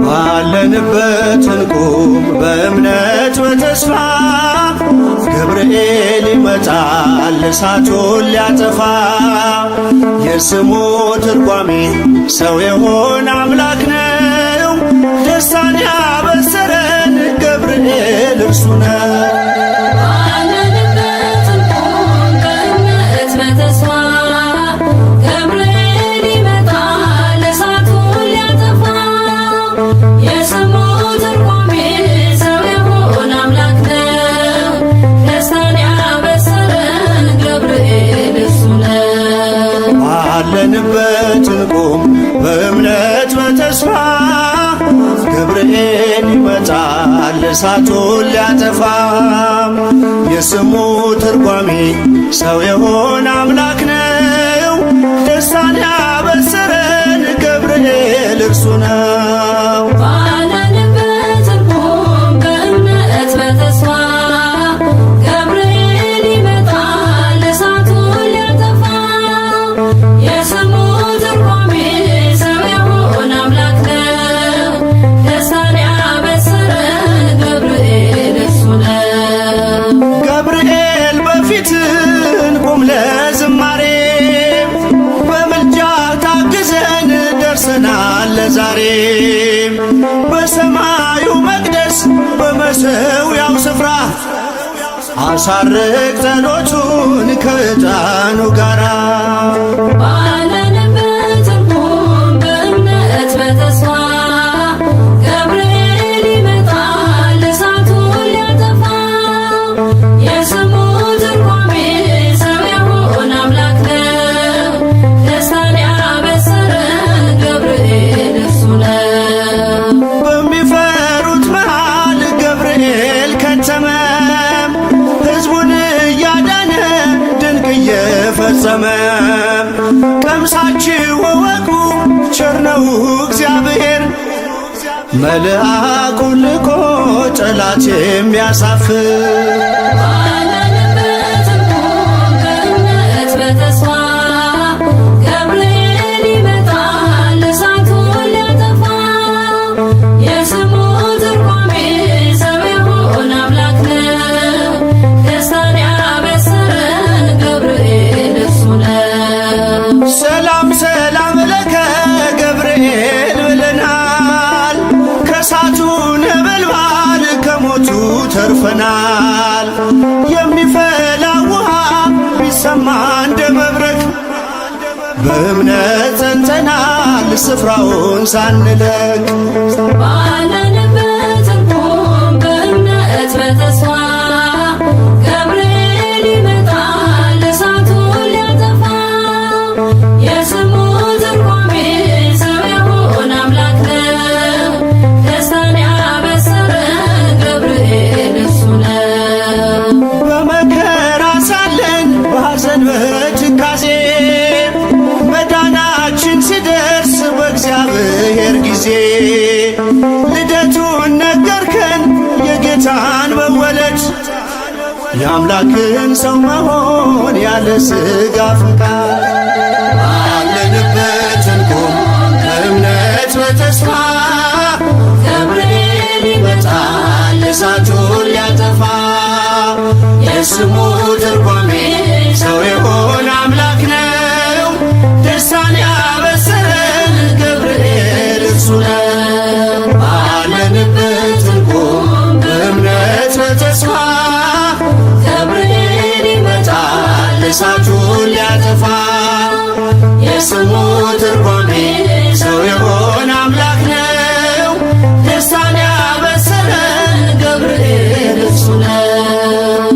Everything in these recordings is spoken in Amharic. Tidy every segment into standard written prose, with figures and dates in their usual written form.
ባለንበት እንቁም በእምነት በተስፋ ገብርኤል ይመጣል እሳቱን ሊያጠፋ። የስሙ ትርጓሜ ሰው የሆነ አምላክ ነው። ደስታን ያበሰረን ገብርኤል እርሱ ነው። ባለንበት እንቁም በእምነት በተስፋ ገብርኤል ይመጣል እሳቱን ሊያጠፋ። የስሙ ትርጓሜ ሰው የሆነ አምላክ ነው። ደስታን ያበሰረን ገብርኤል እርሱ ነው። ዛሬ በሰማዩ መቅደስ በመሠዊያው ስፍራ አሳርግ ጸሎቱን ከዕጣኑ ጋራ። ባለንበት እንቁም በእምነት በተስፋ ገብርኤል ይመጣል እሳቱን ሊያጠፋ። የስሙ ትርጓሜ ሰው የሆነ አምላክ ነው። ደስታን ያበሰረን ገብርኤል በሚፈሩት መሃል ገብርኤል ከተመ። ሕዝቡን እያዳነ ድንቅ እየፈጸመ። ቀምሳችሁ እወቁ ቸር ነው እግዚአብሔር፣ መልአኩን ልኮ ጠላት የሚያሳፍር። ባለንበት እንቁም በእምነት በተስፋ ገብርኤል ይመጣል እሳቱን ሊያጠፋ። የስሙ ትርጓሜ ሰው የሆነ አምላክ ነው። ደስታን ያበሰረን ገብርኤል እርሱ ነው። ሰላም ሰላም ለከ ገብርኤል ብለናል። ከእሳቱ ነበልባል ከሞቱ ተርፈናል። የሚፈላ ውሃ ቢሰማ እንደ መብረቅ በእምነት ጸንተናል ስፍራውን ሳንለቅ። ባለንበት እንቁም በእምነት በተስፋ ገብርኤል ይመጣል እሳቱን ሊያጠፋ። የስሙ ትርጓሜ ሰው የሆነ አምላክ ነው። ደስታን ያበሰረን ገብርኤል እርሱ ነው። በመከራ ሳለን በሐዘን በትካዜ መዳናችን ሲደርስ በእግዚአብሔር ጊዜ ልደቱን ነገርከን የጌታን መወለድ። የአምላክን ሰው መሆን ያለ ሥጋ ፈቃድ። ባለንበት እንቁም በእምነት በተስፋ ገብርኤል ይመጣል እሳቱን ሊያጠፋ። የስሙ ትርጓሜ ሰው የሆነ አምላክ ነው። ደስታን ያበሰረን ገብርኤል እርሱ ነው። ባለንበት እንቁም በእምነት በተስፋ ገብርኤል ይመጣል እሳቱን ሊያጠፋ። የስሙ ትርጓሜ ሰው የሆነ አምላክ ነው። ደስታን ያበሰረን ገብርኤል እርሱ ነው።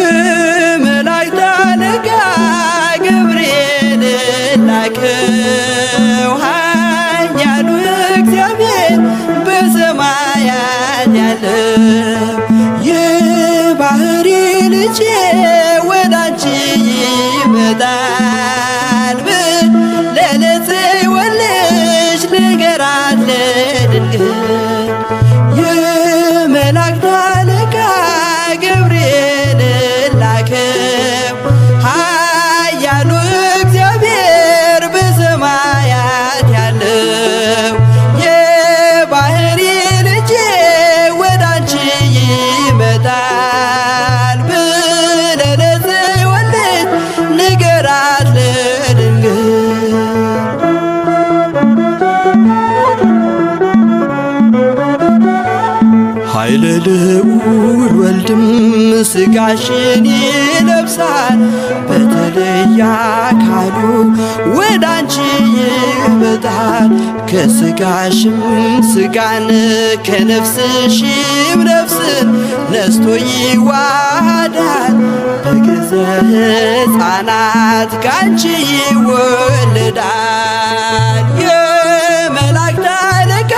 የመላእክት አለቃ ገብርኤል ላከው ኃያሉ እግዚአብሔር በሰማያት ያለው የባህሪ ልጄ ወዳንቺ ይመጣል ብለህ ለጽዮን ልጅ ንገራት ለድንግል። የመላእክት አለቃ ገብርኤል ላከው ኃያሉ እግዚአብሔር በሰማያት ያለው የባህሪ ልጄ ወዳንቺ ይመጣል ብለህ ለጽዮን ልጅ ንገራት ለድንግል። ኃይለ ልዑል ወልድም ሥጋሽን ይለብሳል በተለየ አካሉ ወዳንቺ ይመጣል። ከሥጋሽም ሥጋን ከነፍስሽም ነፍስን ነስቶ ይዋሃዳል። በግዘ ሕፃናት ካንቺ ይወለዳል። የመላእክት አለቃ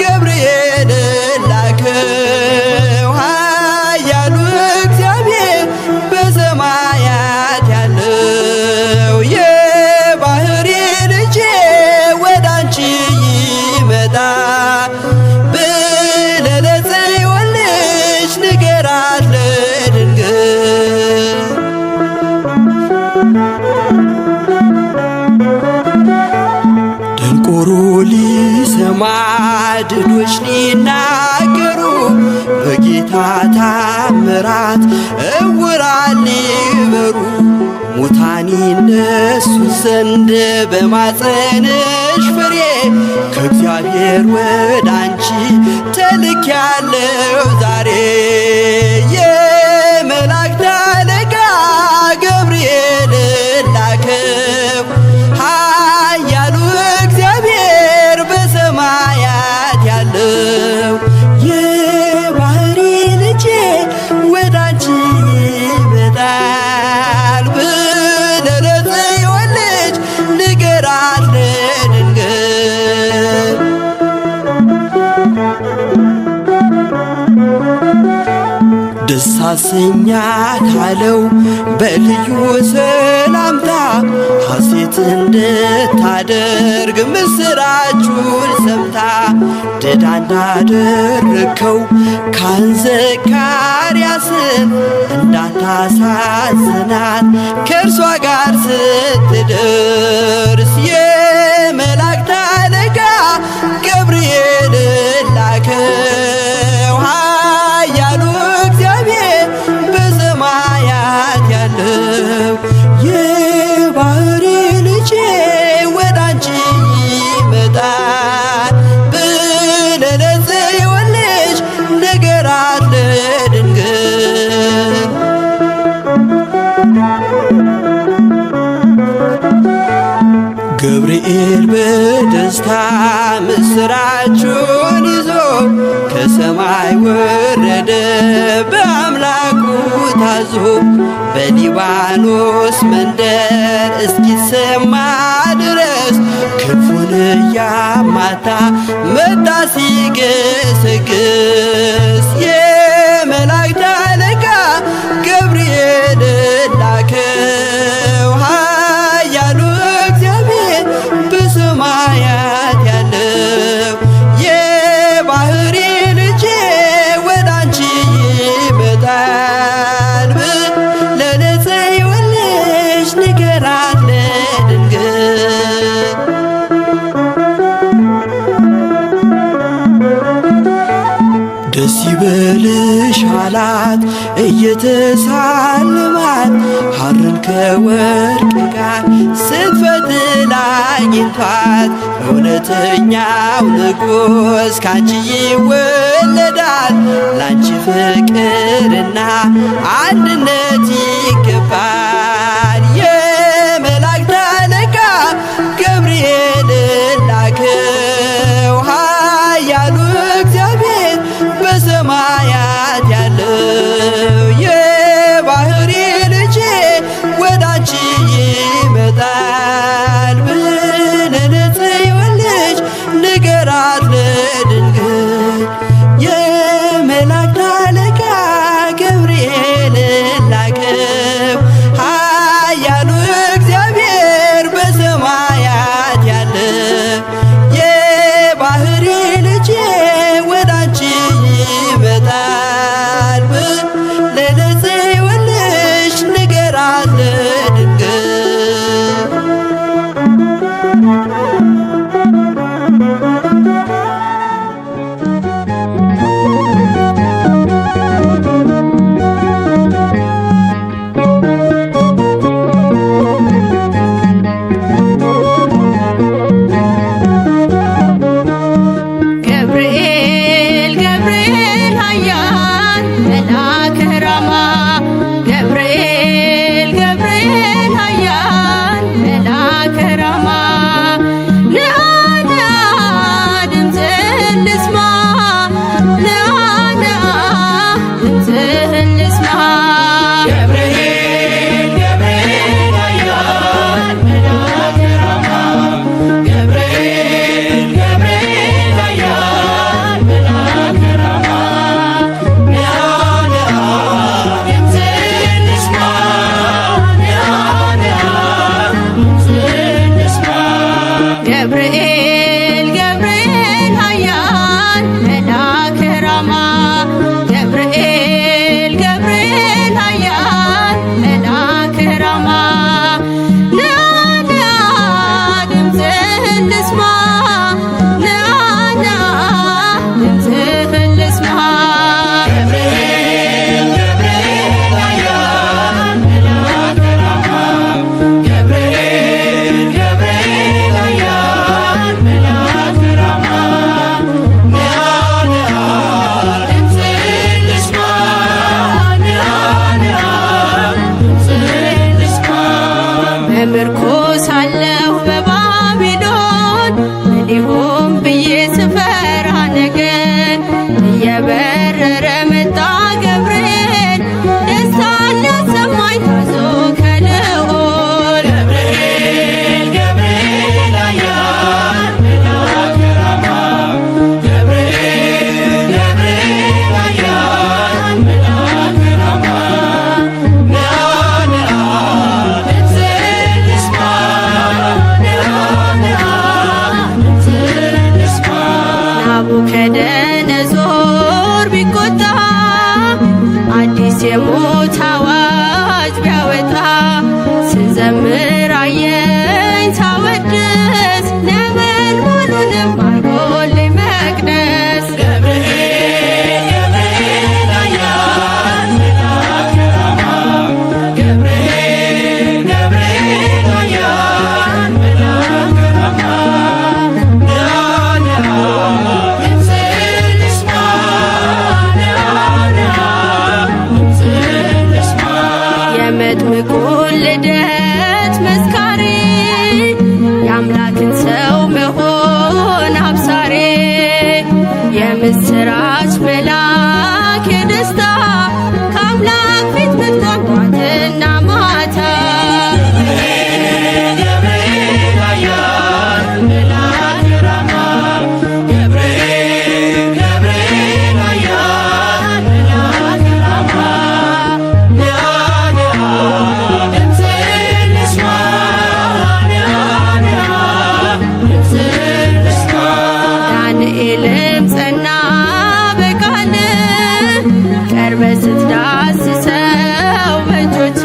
ገብርኤል ላከው ኃያሉ እግዚአብሔር በሰማያት ያለው የባህሪ ልጄ ወዳንቺ ይመጣል ብለህ ለጽዮን ልጅ ንገራት ለድንግል። ደንቆሮ ሊሰማ ድዶች ሊናገሩ በጌታ ታምራት ዕውራን ሊበሩ ሙታን ይነሱ ዘንድ በማፀንሽ ፍሬ ከእግዚአብሔር ወዳንቺ ተልኬያለሁ ዛሬ። የመላእክት አለቃ ገብርኤል ላከው ኃያሉ እግዚአብሔር በሰማያት ያለው የባህሪ ልጄ ወዳንቺ ይመጣል ብለህ ለጽዮን ልጅ ንገራት ለድንግል። ደስ አሰኛት አለው በልዩ ሰላምታ ሐሴት እንድታደርግ ምስራቹን ሰምታ ድዳ እንዳደረግከው ካህን ዘካርያስን እንዳታሳዝናት ከእርሷ ጋር ስትደርስ የመላእክት አለቃ ገብርኤል ላከው ኃያሉ እግዚአብሔር በሰማያት ያለው የባህሪ ልጄ ወዳንቺ ይመጣል ብለህ ለጽዮን ልጅ ንገራት ለድንግል። ገብርኤል በደስታ ምስራቹን ይዞ ከሰማይ ወረደ በአምላኩ ታዞ በሊባኖስ መንደር እስኪሰማ ድረስ ክንፉን እያማታ መጣ ሲገሰግስ። የመላእክት አለቃ ገብርኤል ላከው ኃያሉ እግዚአብሔር በሰማያት ያለው የባህሪ ልጄ ወዳንቺ ይመጣል ብለህ ለጽዮን ልጅ ንገራት ለድንግል። ደስ ይበልሽ አላት እየተሳለማት ሐርን ከወርቅ ጋር ስትፈትል አግኝቷት እውነተኛው ንጉሥ ካንቺ ይወለዳል። ላንቺ ፍቅርና አንድነት ይገባል። የመላእክት በምርኮ ሳለሁ በባቢሎን ምን ይሁን ብዬ ስፈራ ነገን እየበረረ መጣ ገብርኤል ደስታን ሊያሰማኝ ታዞ ከልዑል ገብርኤል ገብርኤል ኃያል መልአከ ራማ ገብርኤል ገብርኤል ኃያል መልአከ ራማ ናቡከደነጾር ቢቆጣ አዲስ የሞት አዋጅ ቢያወጣ ስዘምር አየኝ ሳወድስ ነበልባሉንም አርጎልኝ መቅደስ ገብርኤል ገብርኤል ኃያል መልአከ ራማ ገብርኤል ገብርኤል ኃያል መልአከ ራማ የመጥምቁን ልደት መስካሪ የአምላክን ሰው መሆን አብሳሪ የምስራች መልአክ የደስታ ከአምላክ ፊት መጥቷል ጧትና ማታ ገብርኤል ኃያል መልአከ ራማ ገብርኤል ገብርኤል ኃያል መልአከ ራማ ዳንኤልም ጸና በቃል ቀርበ ስትዳስሰው በእጆች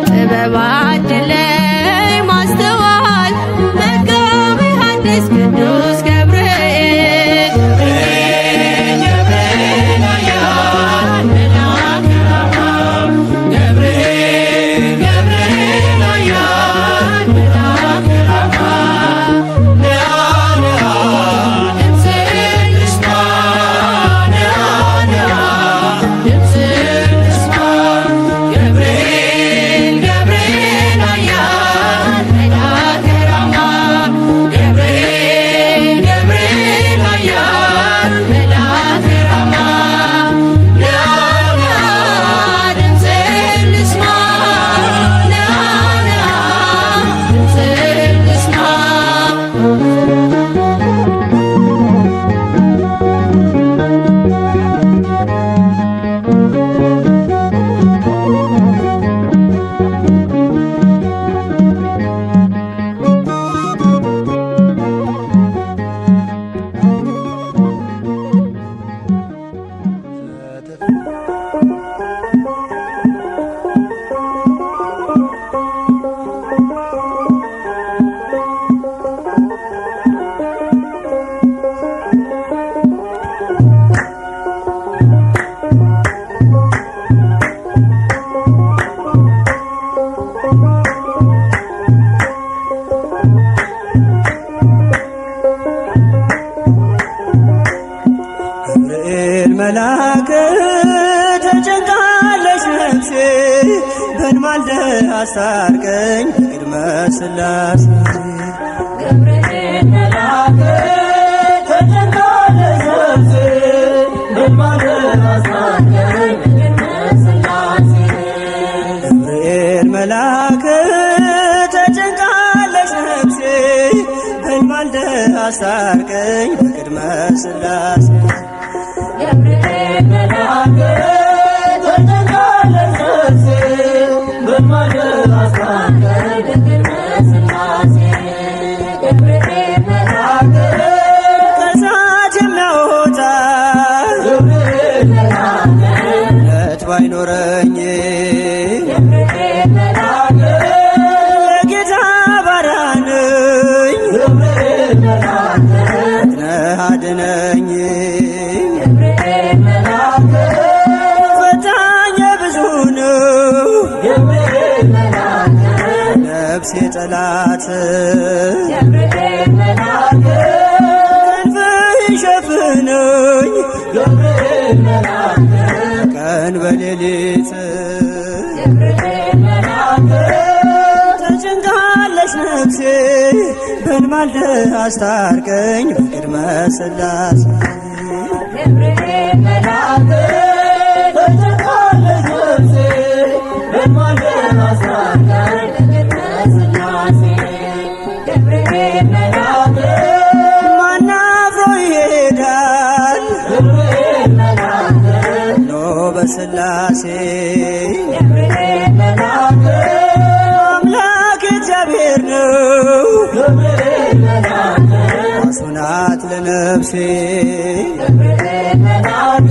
ጥበብ አድለኝ ማስተዋል መጋቤ ሐዲስ ቅዱስ ገብርኤል ገብርኤል ገብርኤል ኃያል መልአከ ራማ ገብርኤል ገብርኤል ኃያል መልአከ ራማ ገብርኤል መልአክ ተጨንቃለች ነፍሴ በንማልደ አስታርቀኝ ቅድመ ሥላሴ ገብርኤል መልአክ ተጨንቃለች ነፍሴ በንማልደ አስታርቀኝ ቅድመ ሥላሴ ገብርኤል መልአክ ተጨንቃለች ነፍሴ በንማልደ አስታርቀኝ ቅድመ ሥላሴ ገብርኤል መልአክ ተጨንቃለች ነፍሴ በንማልደ አስታርቀኝ ቅድመ ሥላሴ ገብርኤል መልአክ ከእሳት የሚያወጣ ገብርኤል መልአክ እምነት ባይኖረኝ ገብርኤል መልአክ የጌታ ባሪያ ነኝ ገብርኤል መልአክ ነህ አድነኝ ገብርኤል መልአክ ፈታኝ ብዙ ነው ገብርኤል መልአክ ነፍሴ ጠላት ገብርኤል መልአክ ክንፍህ ይሸፍነኝ ገብርኤል መልአክ ቀን በሌሊት ገብርኤል መልአክ ተጨንቃ ነፍሴ በልማልደህ አስታርቀኝ በቅድመ ሥላሴ ገብርኤል መልአክ ተጨንቃለች ነፍሴ በልማልደህ አስታርቀኝ በቅድመ ሥላሴ ገብርኤል መልአክ ማን አፍሮ ይሄዳል ገብርኤል መልአክ ኖ በሥላሴ ገብርኤል መልአክ አምላክ እግዚአብሔር ነው ገብርኤል መልአክ ዋሱ ናት ለነፍሴ ገብርኤል መልአክ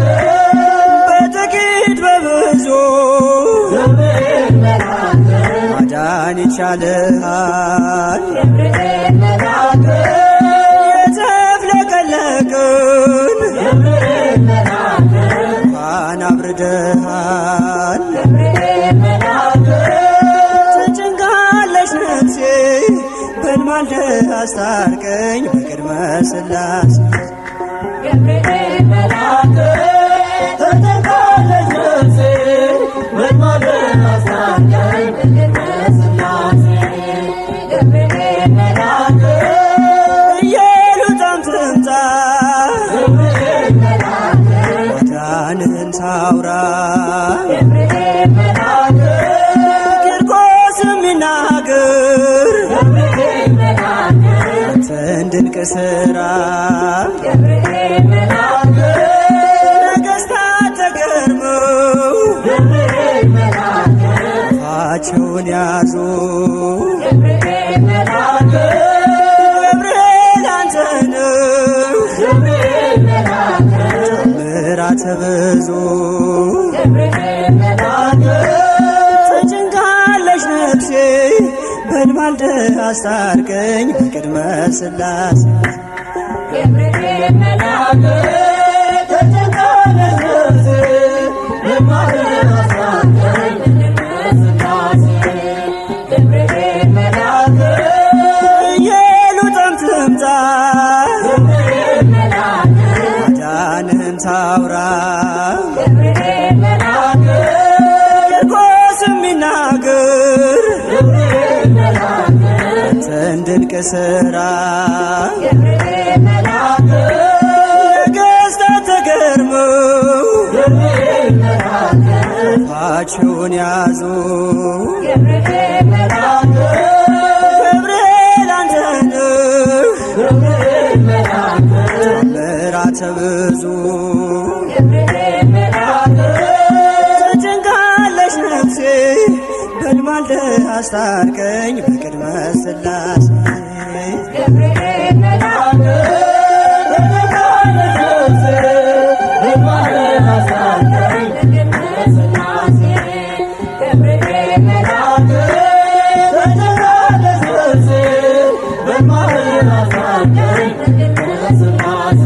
በጥቂት በብዙ ገብርኤል መልአክ ማዳን ይቻልሃል ገብርኤል መልአክ የተፍለቀለቅን ገብርኤል መልአክ እንኳን አብርደሃል ገብርኤል መልአክ ተጨንቃለች ነፍሴ በልማልደህ አስታርቀኝ በቅድመ ሥላሴ ገብርኤል መልአክ ተጨንቃለች ነፍሴ በልማልደህ አስታርቀኝ በቅድመ ሥላሴ ገብርኤል መልአክ ኢየሉጣም ትምጣ ገብርኤል መልአክ ማዳንህን ታውራ ገብርኤል መልአክ ቂርቆስም ይናገር ገብርኤል መልአክ አንተን ድንቅ ሥራ ገብርኤል መልአክ ነገሥታት ተገርመው ገብርኤል መልአክ አፋቸውን ያዙ ገብርኤል መልአክ ገብርኤል አንተ ነህ ገብርኤል መልአክ ምሕረት ብዙ ገብርኤል መልአክ ተጨንቃለች ነፍሴ በልማልደህ አስታርቀኝ በቅድመ ሥላሴ ገብርኤል መልአክ ተጨንቃለች ነፍሴ በልማልደህ አስታርቀኝ በቅድመ ሥላሴ ገብርኤል መልአክ ኢየሉጣም ትምጣ ገብርኤል መልአክ ማዳንህን ታውራ ገብርኤል መልአክ ቂርቆስም ይናገር ገብርኤል መልአክ አንተን ድንቅ ሥራ ገብርኤል መልአክ ነገሥታት ተገርመው ገብርኤል መልአክ አፋቸውን ያዙ ገብርኤል መልአክ ገብርኤል አንተ ነህ ገብርኤል መልአክ ምሕረት ብዙ ገብርኤል መልአክ ተጨንቃለች ነፍሴ በልማልደህ አስታርቀኝ በቅድመ ሥላሴ ገብርኤል መልአክ ተጨንቃለች ነፍሴ በልማልደህ አስታርቀኝ በቅድመ ሥላሴ ገብርኤል መልአክ ተጨንቃለች ነፍሴ በልማልደህ አስታርቀኝ በቅድመ ሥላሴ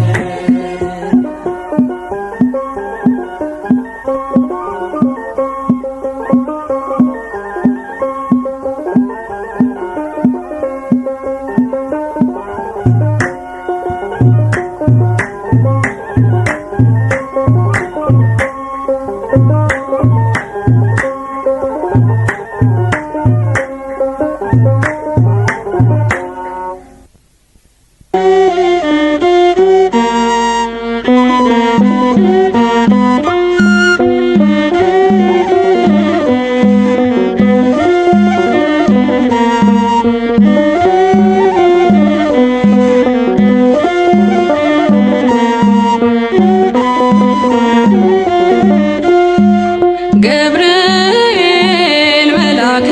ገብርኤል መልአከ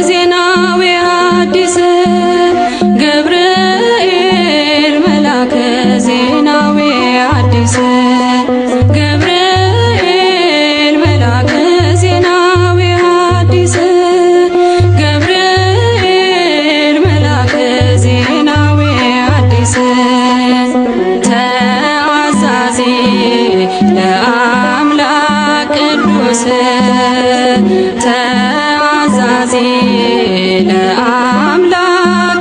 ዜናዊ ሐዲስ ገብርኤል መልአከ ዜናዊ ሐዲስ ገብርኤል መልአከ ዜናዊ ሐዲስ ገብርኤል መልአከ ዜናዊ ሐዲስ ተአዛዚ ለአምላክ ቅዱስ ተአዛዚ ለአምላክ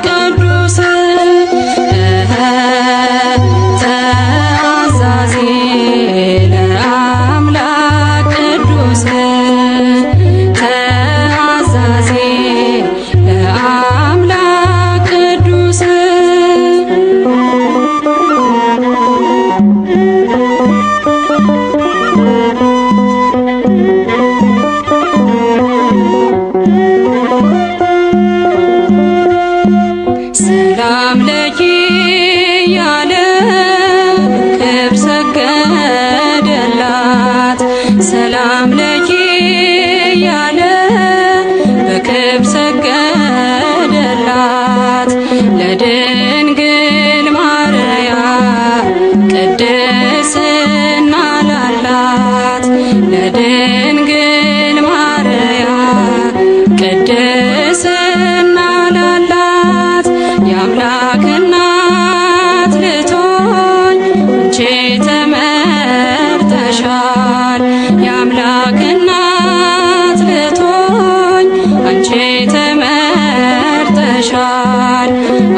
ያድንሻል።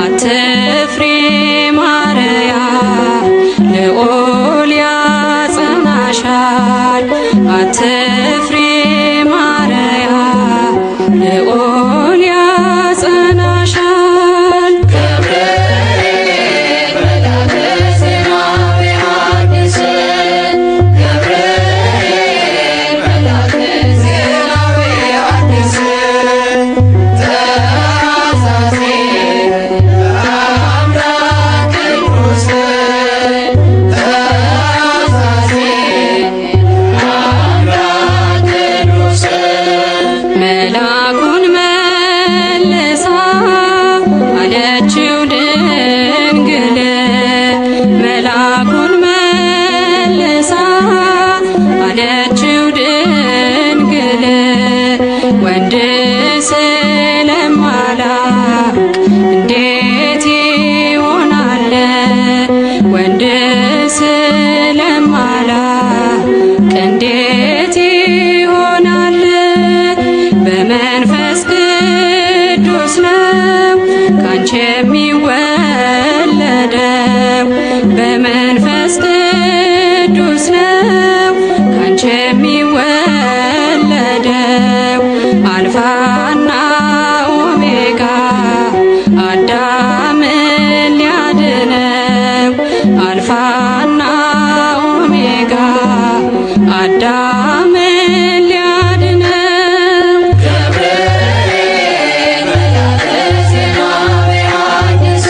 አትፍሪ ማርያም ልዑል ያጸናሻል። አትፍሪ ማርያም ልዑል ያጸናሻል። ገብርኤል መልአከ ዜናዊ ሐዲስ ገብርኤል መልአከ ዜናዊ ሐዲስ ተአዛዚ በአምላክ ቅዱስ ተአዛዚ በአምላክ ቅዱስ መልአኩን መልሳ አለችው ድንግል መልአኩን መልሳ አለችው ድንግል ወንድ ስለማላውቅ እንዴት ይሆናል ወንድ ስለማላውቅ እንዴት ይሆናል በመንፈስ ቅዱስ ነው ካንቺ የሚወለደው በመንፈስ ቅዱስ ነው ካንቺ የሚወለደው አልፋና ኦሜጋ አዳምን ሊያድነው አልፋና ኦሜጋ አዳምን ሊያድነው ገብርኤል መልአከ ዜናዊ ሐዲስ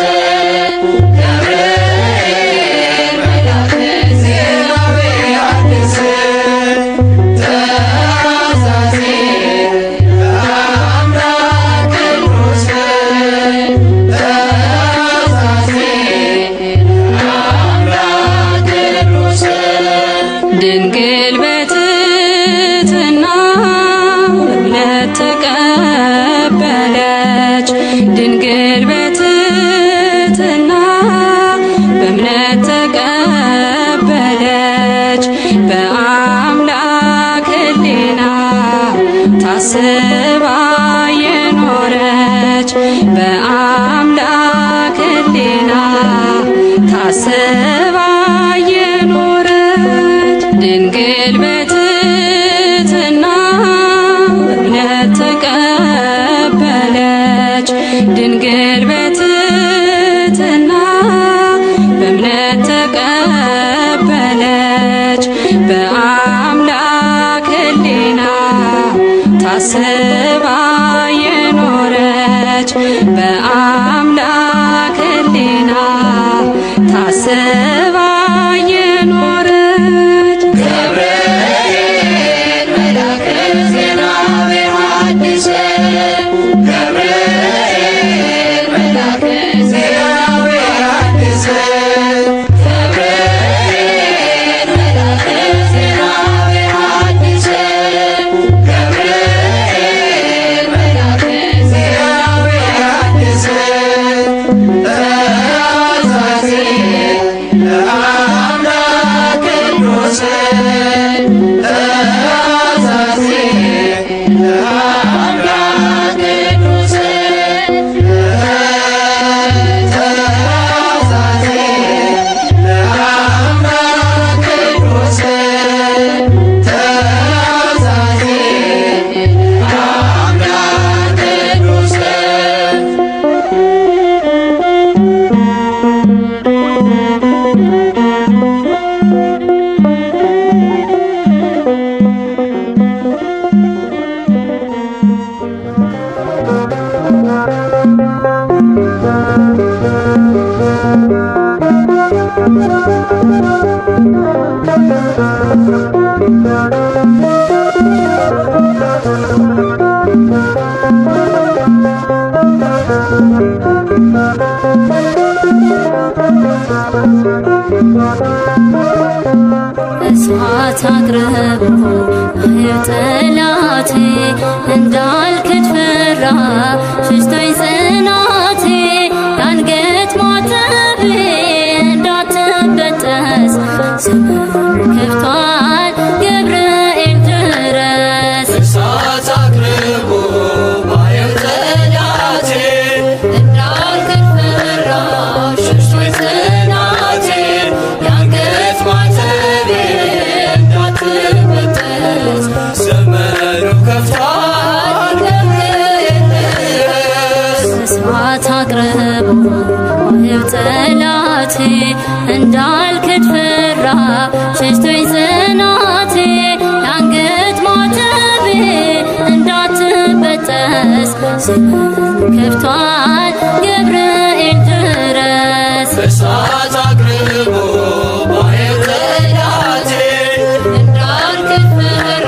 ገብርኤል መልአከ ዜናዊ ሐዲስ ተአዛዚ በአምላክ ቅዱስ ተአዛዚ በአምላክ ቅዱስ ድንግል በትሕትና እምነት ተቀበለች ድንግል በትሕትና በእምነት ተቀበለች በአምላክ ሕሊና ታስባ የኖረች በአምላክ ሕሊና ታስባ የኖረች ድንግል በትሕትና እምነት ተቀበለች ድንግል በትሕትና በእምነት ተቀበለች በአምላክ ሕሊና ታስባ የኖረች በአምላክ ሕሊና ታስባ የኖረች ገብርኤል መልአከ ዜናዊ ሐዲስ ገብርኤል መልአከ ዜናዊ ሐዲስ ገብርኤል መልአከ ዜናዊ ሐዲስ ገብርኤል መልአከ ዜናዊ ሐዲስ ተአዛዚ ለአምላክ ቅዱስ ተአዛዚ ለአምላክ ቅዱስ ተአዛዚ ለአምላክ ቅዱስ ተአዛዚ ለአምላክ ቅዱስ እሳት አቅርቦ ጠላቴ እንዳልክድ ፈራ ሽሽቶኝ ጽናቴ የአንገት ማተቤ እንዳትበጠስ ዘመኑን ከፍቷል ገብርኤል ድረስ። እሳት አቅርቦ ባየው ጠላቴ እሳት አቅርቦ ዋህብ ጠላቴ እንዳልክድ ፈራ ሸሽቶኝ ጽናቴ የአንገት ማተቤ እንዳትበጠስ ዘመኑ ከፍቷል ገብርኤል ድረስ እሳት አቅርቦ ዋህብ ጠላቴ እንዳልክድ ፈራ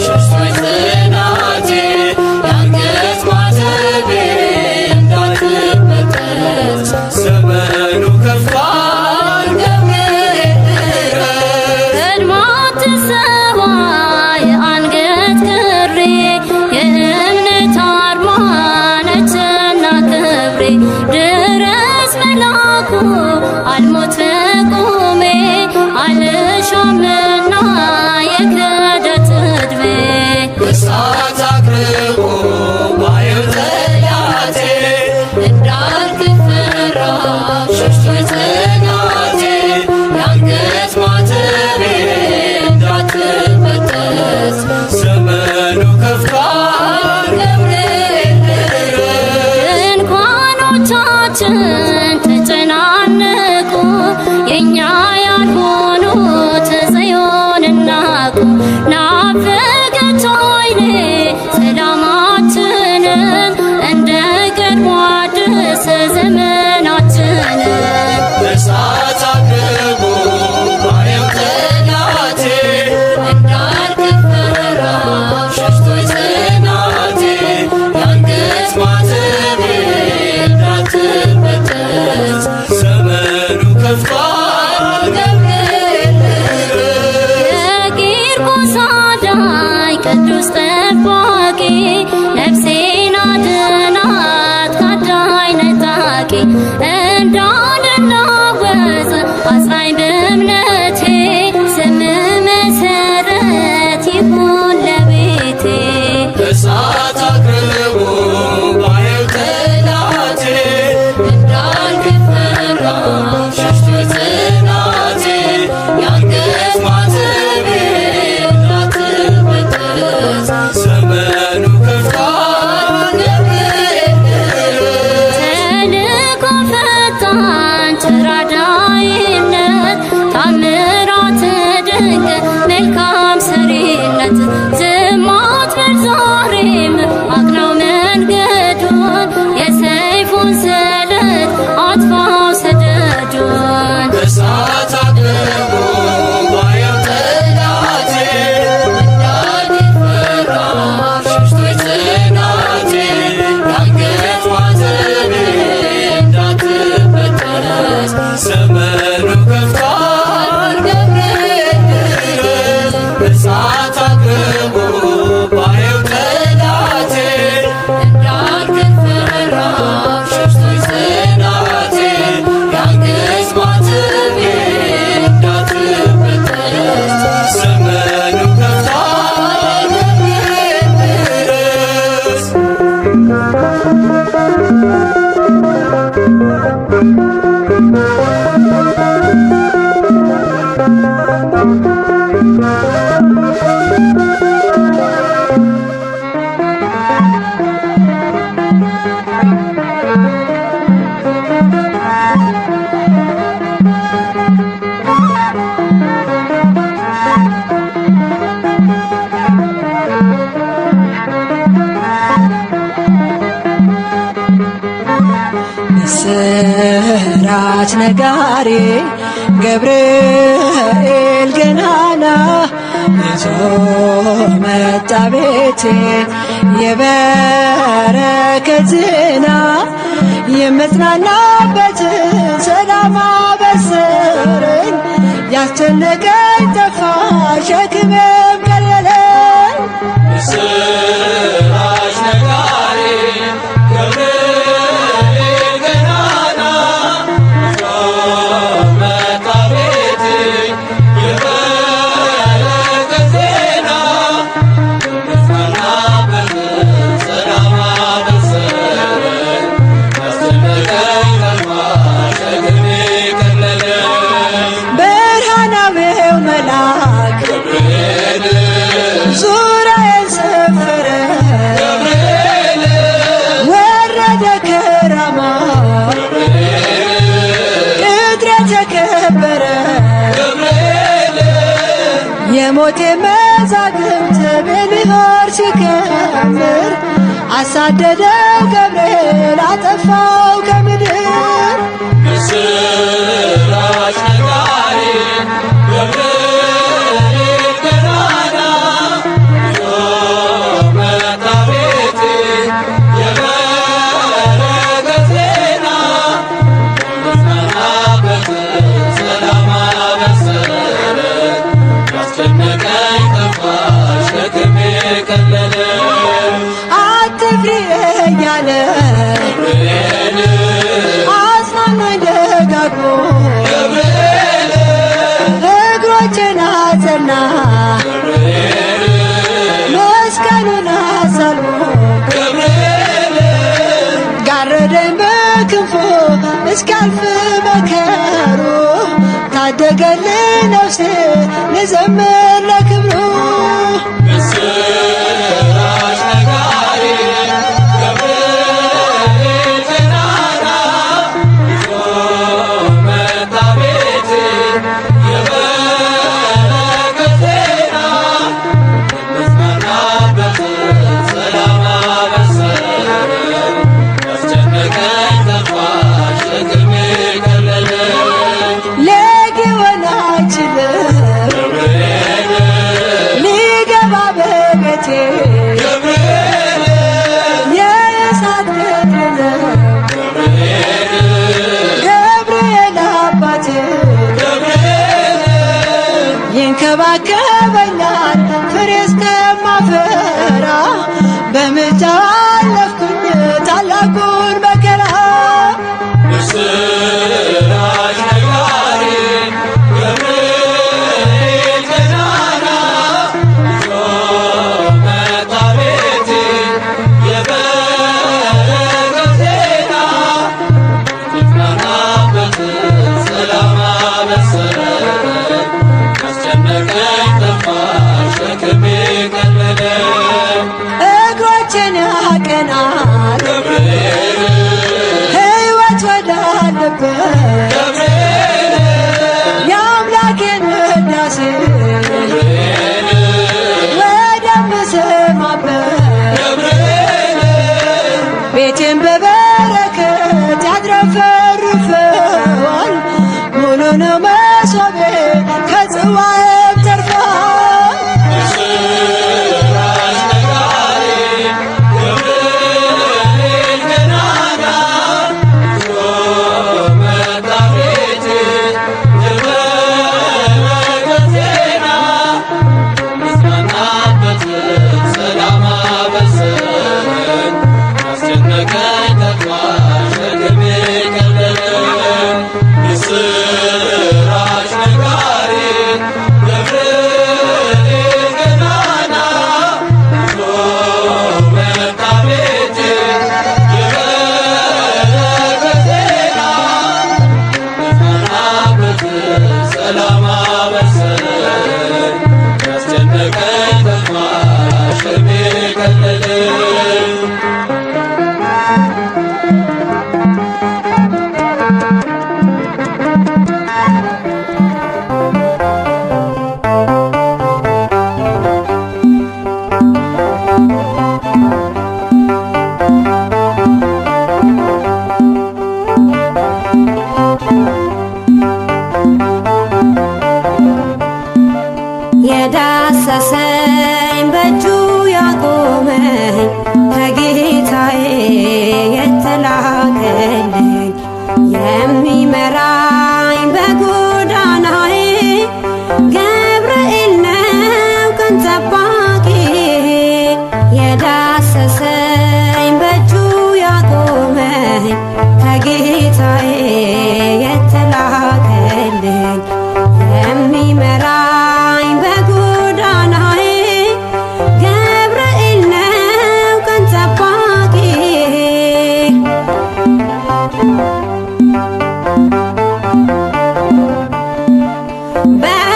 ሸሽቶኝ ጽናቴ የአንገት ማተቤ እንዳትበጠስ ዘመኑ ከፍቷል ገብርኤል ድረስ ቀድማ ትሰዋ የአንገት ክሬ የእምነት አርማ ነችና ክብሬ ድረስ መላኩ አልሞት በቁሜ አልሻምና የክህደት ዕድሜ እሳት አቅርቦ ዋህብ ጠላቴ እንዳልክድ ፈራ ሸሽቶኝ ጽናቴ የአንገት ማተቤ እንዳትበጠስ ዘመኑ ከፍቷል ገብርኤል ድረስ ድንኳኖቻችን ተጨናነቁ የእኛ ያልሆኑት ጽዮንን ናቁ ናፈቀች ዓይኔ ሰላማችንን እንደ ቀድሞ አድስ ዘመናችንን እሳት አቅርቦ ዋህብ ጠላቴ እንዳልክድ ፈራ ሸሽቶኝ ጽናቴ የአንገት ማተቤ እንዳትበጠስ ዘመኑ ከፍቷል ገብርኤል ድረስ የቂርቆስ አዳኝ ቅዱስ ጠባቂ ነፍሴን አድናት ካዳኝ ነጣቂ እንዳልናወጽ አጽናኝ በእምነቴ ስም መሰረት ይሁን ለቤቴ እሳት አቅርቦ ዋህብ ጠላቴ እንዳልክድ ፈራ ሸሽቶኝ ጽናቴ የአንገት ማተቤ እንዳትበጠስ ዘመኑ ከፍቷል ገብርኤል ድረስ ተልእኮ ፈጣን ተራዳኢነት ታምራት ድንቅ መልካም ሰሪነት ዝም አትበል ዛሬም አቅናው መንገዱን የሰይፉን ስለት አጥፋው ሰደዱን እሳት አቅርቦ ዋህብ ጠላቴ እንዳልክድ ፈራ ሸሽቶኝ ጽናቴ የአንገት ማተቤ እንዳትበጠስ ዘመኑ ከፍቷል ገብርኤል ድረስ እሳት አቅርቦ ዋህብ ጠላቴ እንዳልክድ ፈራ ሸሽቶኝ ጽናቴ የአንገት ማተቤ እንዳትበጠስ ዘመኑ ከፍቷል ገብርኤል ድረስ ምስራች ነጋሪ ገብርኤል ገናና ይዞ መጣ ቤቴ የበረከት ዜና የምጽናናበትን ሰላም አበሰረኝ ያስጨነቀኝ ጠፋ ሸክሜም ቀለለኝ ምስራች ነጋሪ ገብርኤል ገናና ይዞ መጣ ቤቴ የበረከት ዜና የምጽናናበትን ሰላም አበሰረኝ ያስጨነቀኝ ጠፋ ሸክሜ ቀለለኝ ብርሃናዊው መልአክ ገብርኤል የሞቴ መዛግብት በሚኖር ሲከምር አሳደደው ገብርኤል አጠፋው ከምድር። ምስራች ነጋሪ ገብርኤል ገናና ይዞ መጣ ቤቴ የበረከት ዜና መጽናናበት ሰላም አበሰረኝ ያስጨነቀኝ ጠፋ ሸክሜ ቀለለ። አትፍሪ እያለ ገብርኤል አጽናናኝ ደጋግሞ ገብርኤል እግሮቼን አጸና ገብርኤል መስቀሉን አሳልሞ ገብርኤል ጋረደኝ በክንፉ እስካልፍ መከሩ ታደገልኝ ነፍሴ ልዘምር ለክብሩ። ምስራች ነጋሪ ገብርኤል ገናና ይዞ መጣ ቤቴ የበረከት ዜና የምጽናናበት ሰላም አበሰረኝ ያስጨነቀኝ ጠፋ ሸክሜ ቀለለ። ሊሆን አይችልም ገብርኤል ሊገባ በቤቴ ገብርኤል የእሳት ቅጥር ነው ገብርኤል ገብርኤል አባቴ ገብርኤል ይንከባከበኛል ፍሬ እስከማፈራ በምልጃው አለፍኩኝ ታላቁን መከራ። ምስራች ነጋሪ ገብርኤል ገናና ይዞ መጣ ቤቴ የበረከት ዜና የምጽናናበት ሰላም አበሰረኝ ያስጨነቀኝ ጠፋ ሸክሜ ቀለለ። እግሮቼን ያቀናል ገብርኤል ሕይወት ወዳለበት ገብርኤል የአምላኬን ውዳሴ ገብርኤል ወደምሰማበት ገብርኤል ቤቴን በበረከት ያድረፈርፈዋል። ሙሉ ነው መሶቤ ከጽዋዬም ተርፏል። ምስራች ነጋሪ ገብርኤል ገናና ይዞ መጣ ቤቴ የበረከት ዜና የምጽናናበት ሰላም አበሰረኝ ያስጨነቀኝ ጠፋ ሸክሜ ቀለለ። ምስራች ነጋሪ ገብርኤል ገናና ይዞ መጣ ቤቴ የበረከት ዜና የጽናናበት ሰላም አበሰረኝ ያስጨነቀኝ ጠፋ ሸክሜ ቀለለ። የዳሰሰኝ በእጁ ያቆመኝ ከጌታዬ የተላከልኝ የሚመራኝ በጎዳናዬ ገብርኤል ነው ቀን ጠባቂ። የዳሰሰኝ በእጁ ያቆመኝ ከጌታዬ የተላከልኝ የሚመራኝ በጎዳናዬ ገብርኤል ነው ቀን ጠባቂ።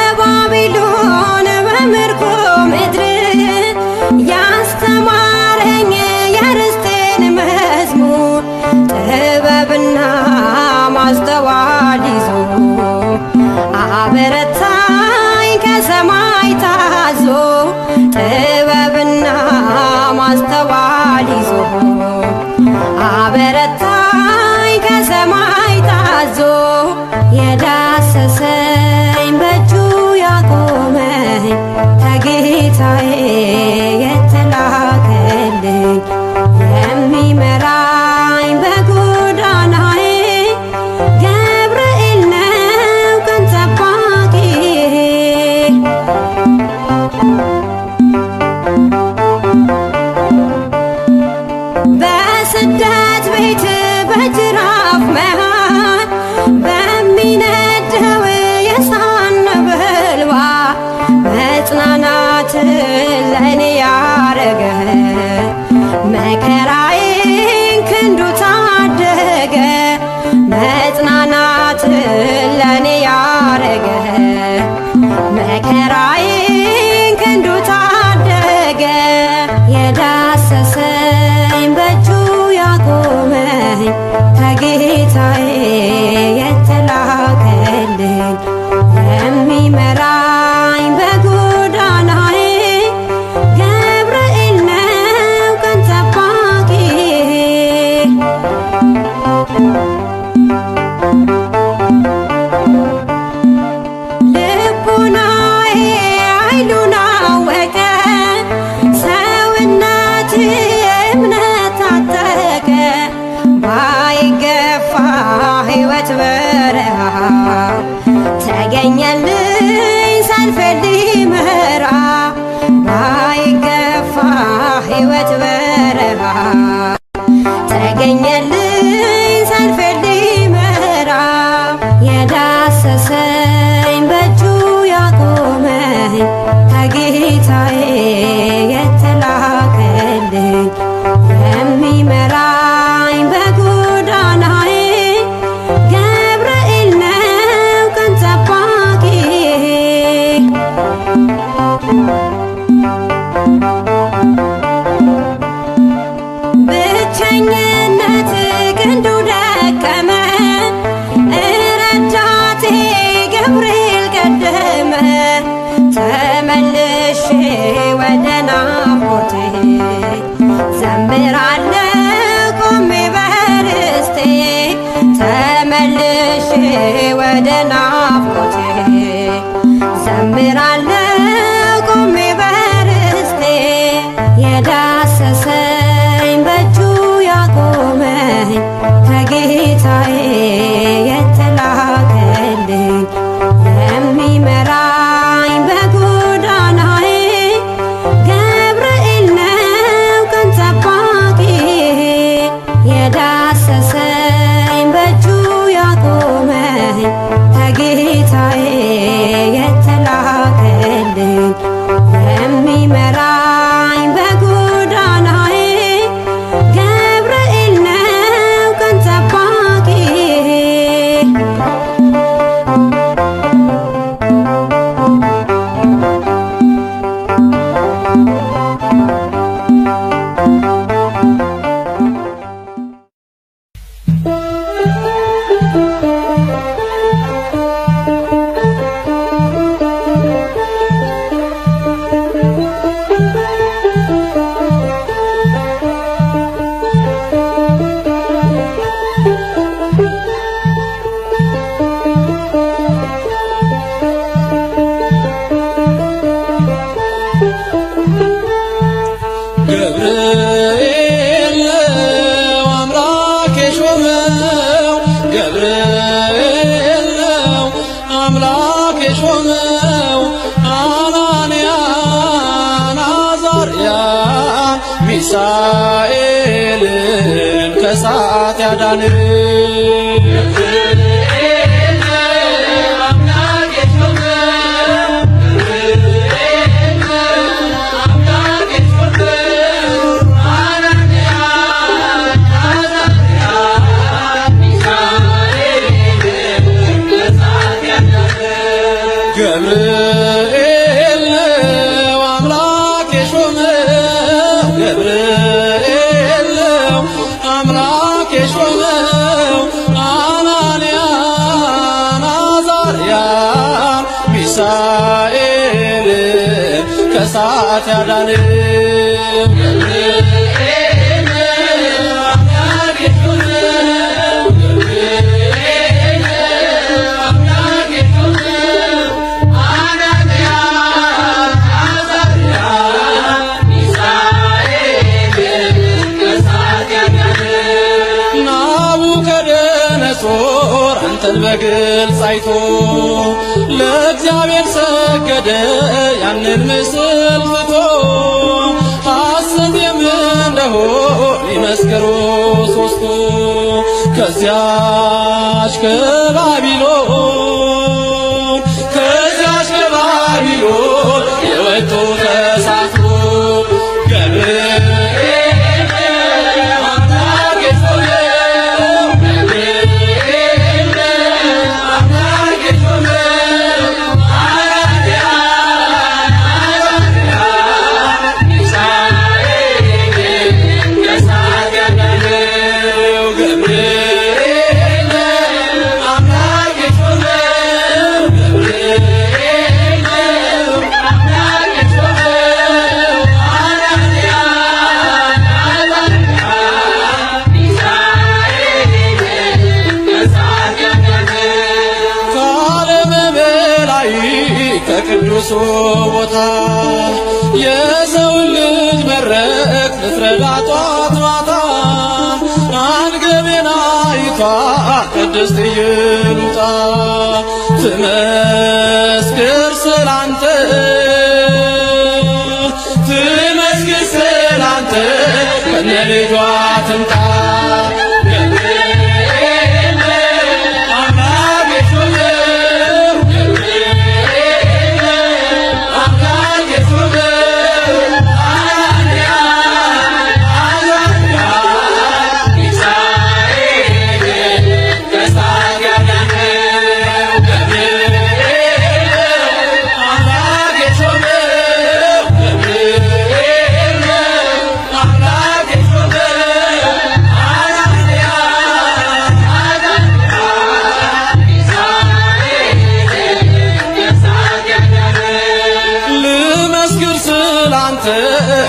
በባቢሎን በምርኮ ምድር ያስተማረኝ የርስቴን መዝሙር ጥበብና ማስተዋል ይዞ አበረታኝ ከሰማይ ታዞ ጥበብና ማስተዋል ይዞ አበረታኝ ከሰማይ ታዞ የዳሰሰኝ በእጁ ያቆመኝ ከጌታዬ የተላከልኝ የሚመራኝ በጎዳናዬ ገብርኤል ነው ቀን ጠባቂዬ። በስደት ቤት በጅራፍ መሃል በሚነደው የእሳት ነበልባል መጽናናትን ለእኔ ያረገ መከራዬን ክንዱ ታደገ መጽናናትን ለእኔ ያረገ መከራዬን ክንዱ ታደገ የዳሰሰኝ በእጁ ያቆመኝ ከጌታዬ የተላከልኝ የሚመራኝ በጎዳናዬ ገብርኤል ነው ቀን ጠባቂዬ። ልቡናዬ ኃይሉን አወቀ ሰውነቴ እምነት ታጠቀ ባይገፋ ሕይወት በረሃ ተገኘልኝ ሰልፍ ሊመራ ባይገፋ ሕይወት በረሃ ተገኘልኝ ሰልፍ ሊመራ የዳሰሰኝ በእጁ ያቆመኝ ከጌታዬ የተላከልኝ የሚመራኝ በጎዳናዬ ገብርኤል ነው ቀን ጠባቂዬ። ብቸኝነት ክንዱ ደከመ ረዳቴ ገብርኤል ቀደመ ተመልሼ ወደ ናፍቆቴ ዘምራለሁ ቆሜ በርስቴ ተመልሼ ወደ ናፍቆቴ ዘምራለሁ ቆሜ በርስቴ የዳሰሰኝ በእጁ ያቆመኝ ከጌታዬ የተላከልኝ የሚመራኝ በጎዳናዬ ገብርኤል ነው ቀን ጠባቂዬ። የዳሰሰኝ በእጁ ያቆመኝ ከጌታዬ የተላከልኝ የሚመራኝ በጎዳናዬ ገብርኤል ነው ቀን ጠባቂዬ። ገብርኤል ነው አምላክ የሾመው ገብርኤል ነው አምላክ የሾመው አናንያን አዛርያን ሚሳኤልን ከእሳት ያዳንን ገብርኤል ነው አምላክ የሾመው ገብርኤል ነው አምላክ የሾመው ከሳት ያዳነው አንተን በግልጽ አይቶ ለእግዚአብሔር ሰገደ ያንን ምስል ፍቶ ሐሰት እንደሆን ይመስክሩ ሦስቱ ከዚያች ከባቢሎን የወጡ ከሳቱ ከቅዱሱ ቦታ የሰውን ልጅ መረቅ ልትረዳ ጧት ማታ አንገቤና ይቷ ቅድስት ይሉጣ ትመስክር ስላንተ ከነ ልጇ ትምጣ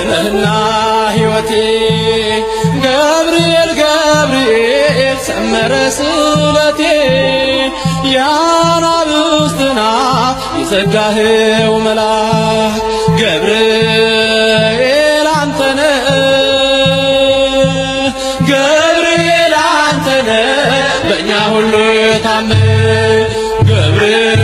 ነህና ሕይወቴ ገብርኤል ሰመረ ስለቴ የአናብስትን አፍ የዘጋኸው መልአክ ገብርኤል አንተነህ በእኛ ሁሉ የታመንህ ገብርኤል